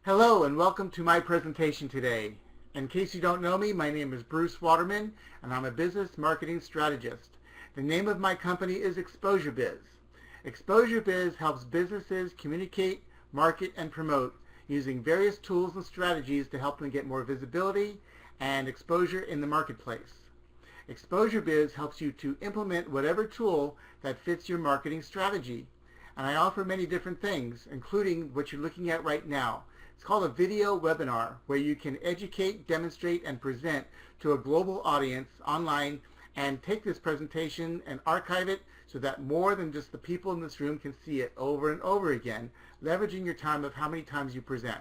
Hello and welcome to my presentation today. In case you don't know me, my name is Bruce Waterman and I'm a business marketing strategist. The name of my company is Exposure Biz. Exposure Biz helps businesses communicate, market, and promote using various tools and strategies to help them get more visibility and exposure in the marketplace. Exposure Biz helps you to implement whatever tool that fits your marketing strategy. And I offer many different things, including what you're looking at right now. It's called a video webinar where you can educate, demonstrate, and present to a global audience online and take this presentation and archive it so that more than just the people in this room can see it over and over again, leveraging your time of how many times you present.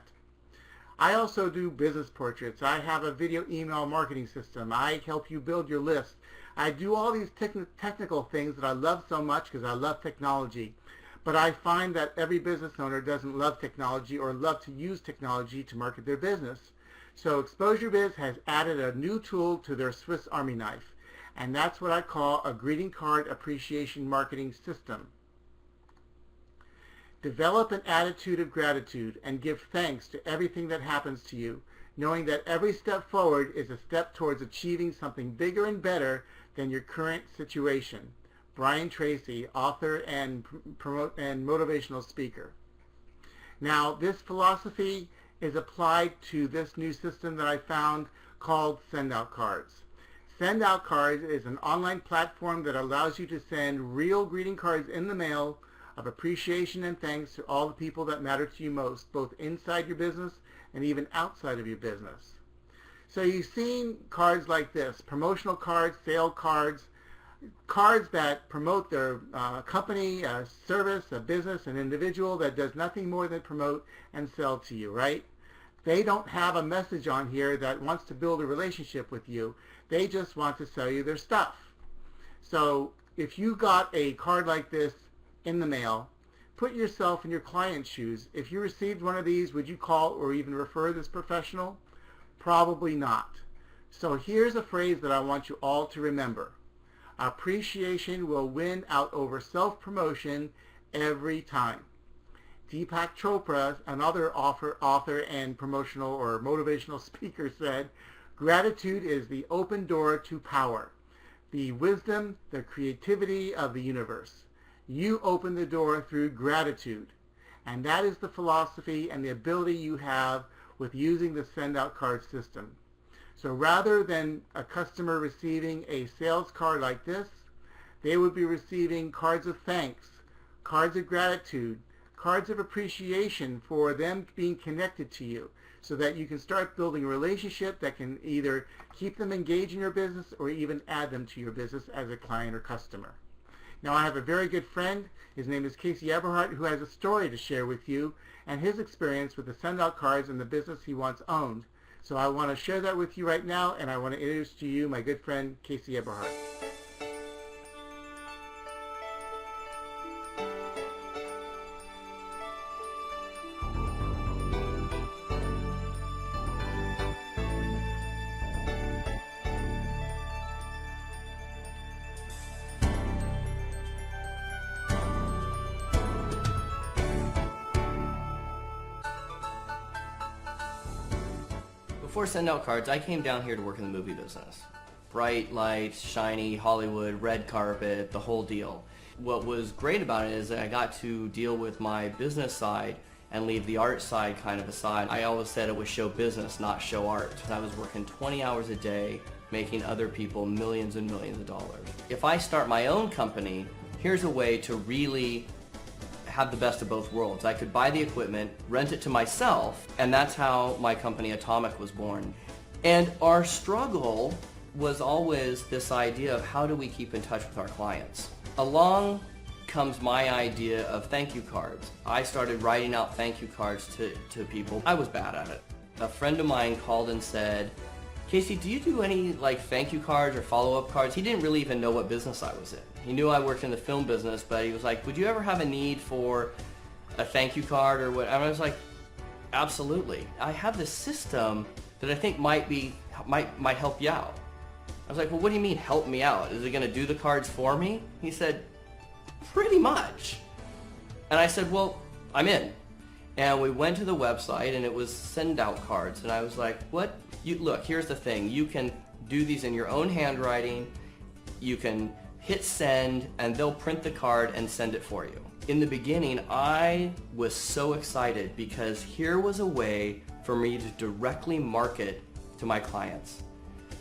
I also do business portraits. I have a video email marketing system. I help you build your list. I do all these technical things that I love so much because I love technology. But I find that every business owner doesn't love technology or love to use technology to market their business. So Exposure Biz has added a new tool to their Swiss Army knife, and that's what I call a greeting card appreciation marketing system. Develop an attitude of gratitude and give thanks to everything that happens to you, knowing that every step forward is a step towards achieving something bigger and better than your current situation. Brian Tracy, author and motivational speaker. Now, this philosophy is applied to this new system that I found called Send Out Cards. Send Out Cards is an online platform that allows you to send real greeting cards in the mail of appreciation and thanks to all the people that matter to you most, both inside your business and even outside of your business. So you've seen cards like this, promotional cards, sale cards, cards that promote their company, a service, a business, an individual that does nothing more than promote and sell to you, right? They don't have a message on here that wants to build a relationship with you. They just want to sell you their stuff. So if you got a card like this in the mail, put yourself in your client's shoes. If you received one of these, would you call or even refer this professional? Probably not. So here's a phrase that I want you all to remember. Appreciation will win out over self-promotion every time. Deepak Chopra, another author and promotional or motivational speaker, said, gratitude is the open door to power, the wisdom, the creativity of the universe. You open the door through gratitude. And that is the philosophy and the ability you have with using the Send Out Card system. So rather than a customer receiving a sales card like this, they would be receiving cards of thanks, cards of gratitude, cards of appreciation for them being connected to you so that you can start building a relationship that can either keep them engaged in your business or even add them to your business as a client or customer. Now I have a very good friend, his name is Casey Eberhardt, who has a story to share with you and his experience with the Send Out Cards and the business he once owned. So I want to share that with you right now, and I want to introduce to you my good friend, Casey Eberhardt. Before Send Out Cards, I came down here to work in the movie business. Bright lights, shiny, Hollywood, red carpet, the whole deal. What was great about it is that I got to deal with my business side and leave the art side kind of aside. I always said it was show business, not show art. I was working 20 hours a day, making other people millions and millions of dollars. If I start my own company, here's a way to really have the best of both worlds. I could buy the equipment, rent it to myself, and that's how my company Atomic was born. And our struggle was always this idea of how do we keep in touch with our clients. Along comes my idea of thank you cards. I started writing out thank you cards to people. I was bad at it. A friend of mine called and said, Casey, do you do any thank you cards or follow-up cards? He didn't really even know what business I was in. He knew I worked in the film business, but he was like, would you ever have a need for a thank you card or what? And I was like, absolutely. I have this system that I think might help you out. I was like, well, what do you mean help me out? Is it going to do the cards for me? He said, pretty much. And I said, well, I'm in. And we went to the website, and it was send out cards. And I was like, what? Look, here's the thing. You can do these in your own handwriting. You can hit send, and they'll print the card and send it for you. In the beginning, I was so excited because here was a way for me to directly market to my clients.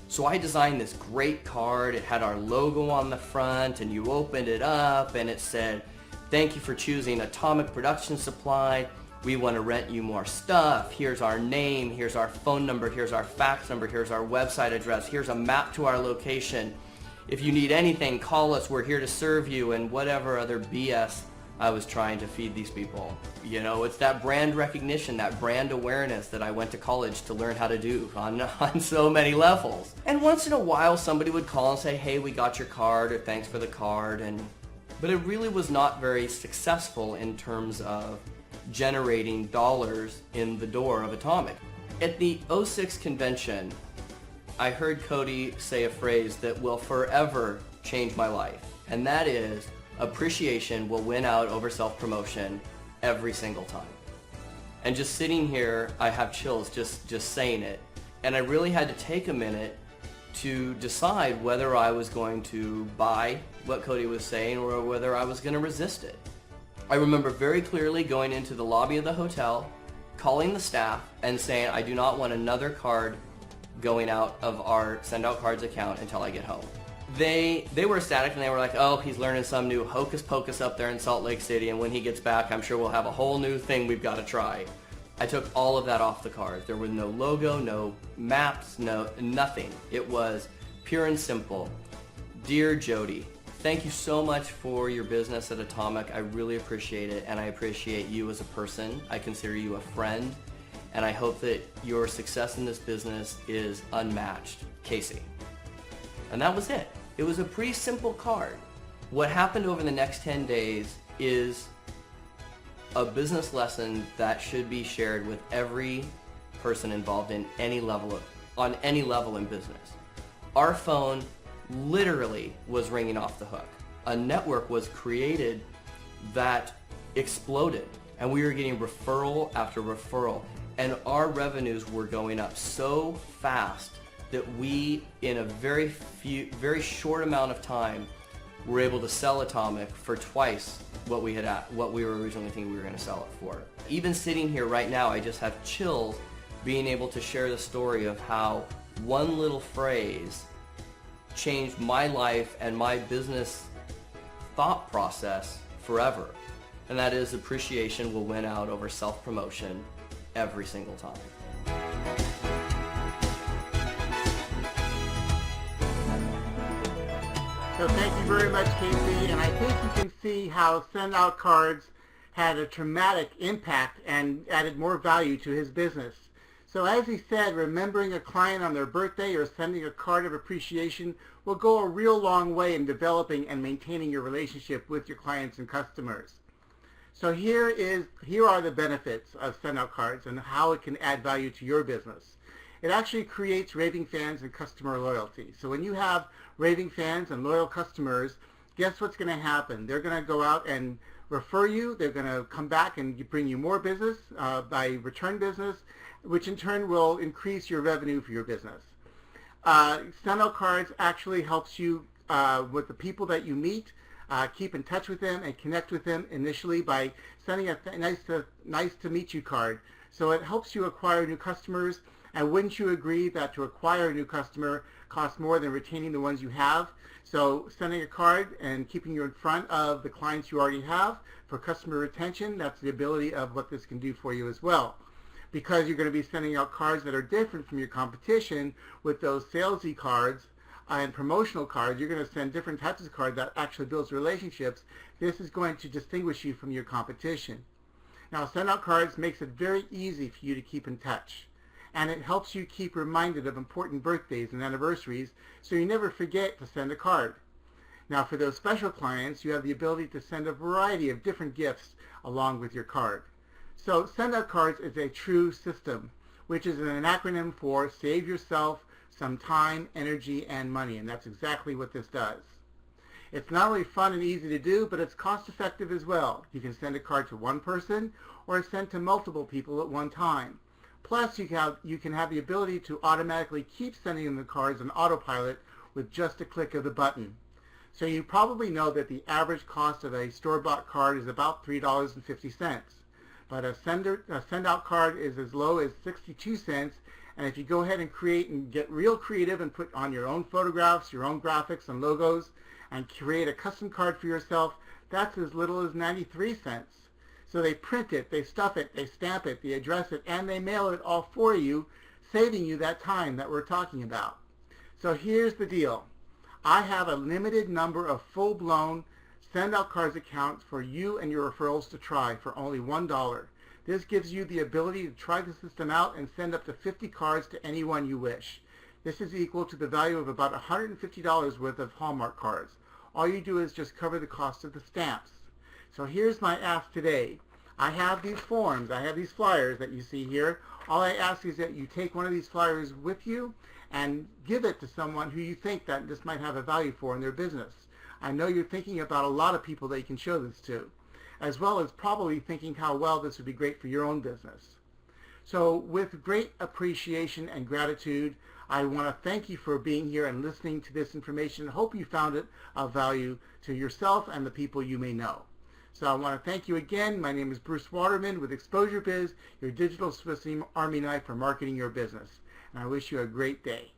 So I designed this great card. It had our logo on the front, and you opened it up, and it said, "Thank you for choosing Atomic Production Supply. We want to rent you more stuff. Here's our name, here's our phone number, here's our fax number, here's our website address, here's a map to our location. If you need anything, call us, we're here to serve you," and whatever other BS I was trying to feed these people. You know, it's that brand recognition, that brand awareness that I went to college to learn how to do on so many levels. And once in a while somebody would call and say, "Hey, we got your card," or "Thanks for the card," but it really was not very successful in terms of generating dollars in the door of Atomic. At the '06 convention, I heard Cody say a phrase that will forever change my life, and that is, appreciation will win out over self-promotion every single time. And just sitting here, I have chills just saying it. And I really had to take a minute to decide whether I was going to buy what Cody was saying or whether I was going to resist it. I remember very clearly going into the lobby of the hotel, calling the staff, and saying, "I do not want another card going out of our Send Out Cards account until I get home." They were ecstatic, and they were like, "Oh, he's learning some new hocus pocus up there in Salt Lake City, and when he gets back, I'm sure we'll have a whole new thing we've got to try." I took all of that off the cards. There was no logo, no maps, nothing. It was pure and simple. "Dear Jody, thank you so much for your business at Atomic. I really appreciate it, and I appreciate you as a person. I consider you a friend, and I hope that your success in this business is unmatched. Casey." And that was it. It was a pretty simple card. What happened over the next 10 days is a business lesson that should be shared with every person involved in on any level in business. Our phone literally was ringing off the hook. A network was created that exploded, and we were getting referral after referral, and our revenues were going up so fast that we, in a very short amount of time, were able to sell Atomic for twice what we were originally thinking we were going to sell it for. Even sitting here right now, I just have chills being able to share the story of how one little phrase changed my life and my business thought process forever. And that is, appreciation will win out over self-promotion every single time. So thank you very much, Casey, and I think you can see how Send Out Cards had a dramatic impact and added more value to his business. So as he said, remembering a client on their birthday or sending a card of appreciation will go a real long way in developing and maintaining your relationship with your clients and customers. So here are the benefits of Send Out Cards and how it can add value to your business. It actually creates raving fans and customer loyalty. So when you have raving fans and loyal customers, guess what's going to happen? They're going to go out and refer you. They're going to come back and bring you more business by return business, which in turn will increase your revenue for your business. Send Out Cards actually helps you with the people that you meet, keep in touch with them and connect with them initially by sending a nice to meet you card. So it helps you acquire new customers. And wouldn't you agree that to acquire a new customer costs more than retaining the ones you have? So sending a card and keeping you in front of the clients you already have for customer retention, that's the ability of what this can do for you as well. Because you're going to be sending out cards that are different from your competition with those salesy cards and promotional cards, you're going to send different types of cards that actually builds relationships. This is going to distinguish you from your competition. Now, Send Out Cards makes it very easy for you to keep in touch. And it helps you keep reminded of important birthdays and anniversaries so you never forget to send a card. Now for those special clients, you have the ability to send a variety of different gifts along with your card. So Send Out Cards is a true system, which is an acronym for Save Yourself Some Time, Energy, and Money, and that's exactly what this does. It's not only fun and easy to do, but it's cost effective as well. You can send a card to one person or send to multiple people at one time. Plus, you can have the ability to automatically keep sending them the cards on autopilot with just a click of the button. So you probably know that the average cost of a store-bought card is about $3.50. But a send-out card is as low as 62 cents. And if you go ahead and create and get real creative and put on your own photographs, your own graphics and logos, and create a custom card for yourself, that's as little as 93 cents. So they print it, they stuff it, they stamp it, they address it, and they mail it all for you, saving you that time that we're talking about. So here's the deal. I have a limited number of full-blown send-out cards accounts for you and your referrals to try for only $1. This gives you the ability to try the system out and send up to 50 cards to anyone you wish. This is equal to the value of about $150 worth of Hallmark cards. All you do is just cover the cost of the stamps. So here's my ask today. I have these forms, I have these flyers that you see here. All I ask is that you take one of these flyers with you and give it to someone who you think that this might have a value for in their business. I know you're thinking about a lot of people that you can show this to, as well as probably thinking how well this would be great for your own business. So with great appreciation and gratitude, I want to thank you for being here and listening to this information. I hope you found it of value to yourself and the people you may know. So I want to thank you again. My name is Bruce Waterman with Exposure Biz, your digital Swiss Army knife for marketing your business. And I wish you a great day.